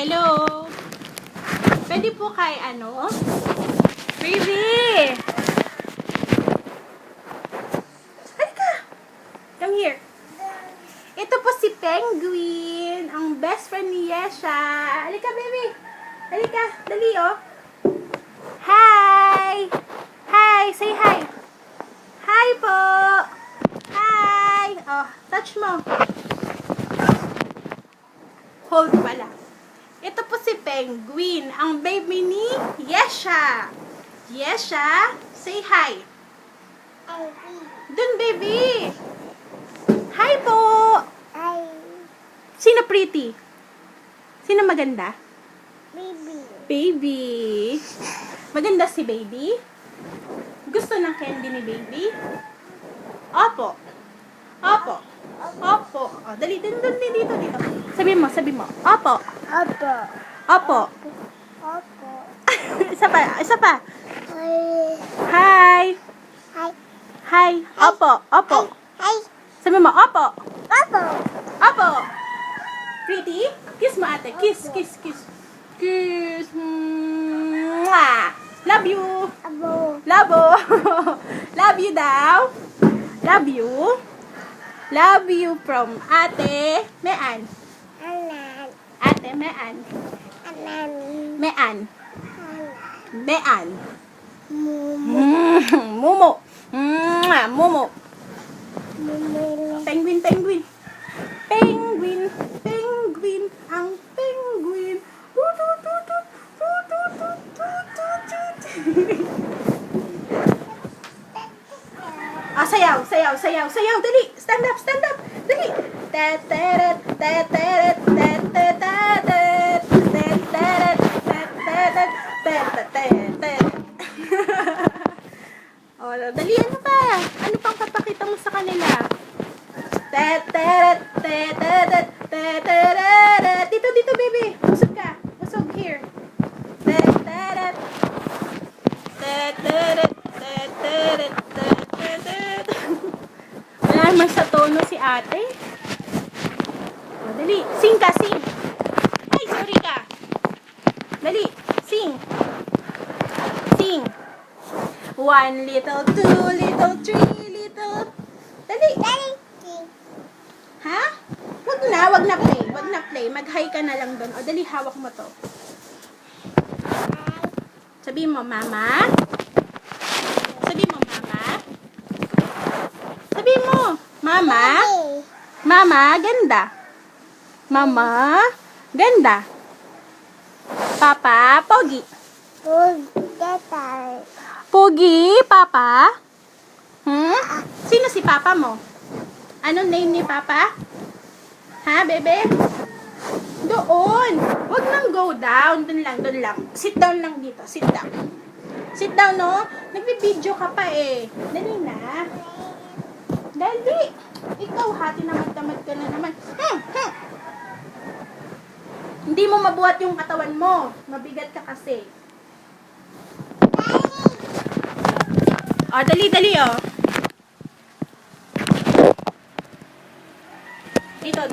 Hello. Pwede po kay Baby. Halika. Come here. Ito po si Penguin, ang best friend ni Yesha. Halika, baby. Halika, dali, oh. Hi. Hi, say hi. Hi po. Hi. Oh, touch mo. Hold pala. Ito po si Penguin, ang baby ni Yesha. Yesha, say hi. Dun, baby. Hi po. Hi, Sino pretty? Sino maganda? baby. Baby. Maganda si baby? Gusto ng candy ni baby? Opo. Opo. Opo. Oh, dali, dito. Sabi mo. Opo. Opo. Opo. Opo. Isa pa. Hi. Hi. Hi. Hi. Opo. Opo. Hi. Sabi mo, opo. Opo. Opo. Pretty? Kiss mo, ate. Kiss. Kiss. Mwah. Love you. Abo. Labo. Love you daw. Love you. Love you from Ate Mean. Anan. Ate Mean. Anan. Mean. Mean. Mumu. Momo. Mwah. Momo. Mumu. Penguin. Ang penguin. Ah, sayaw. Dali. Stand up. Dali. Oh, dali, ano pa? Ano pang papakita mo sa kanila? Dito, baby. Usog ka. Usog here. Wala naman sa tono si ate. O, dali. Sing ka, sing. Ay, sorry ka. Dali. Sing. One little, two little, three little. Dali. Ha? Wag na play. Mag-hi ka na lang doon. O, dali, hawak mo to. Sabi mo, mama. Mama, ganda. Mama, ganda. Papa, pogi. Pogi, papa? Sino si papa mo? Anong name ni papa? Ha, bebe? Doon. Huwag nang go down. Doon lang. Sit down lang dito. Sit down, no? Nagbibideo ka pa eh. Dali na. Dali. Ikaw, tinamad-tamad ka na naman. Hindi mo mabuhat yung katawan mo. Mabigat ka kasi. Dali, oh. Dito.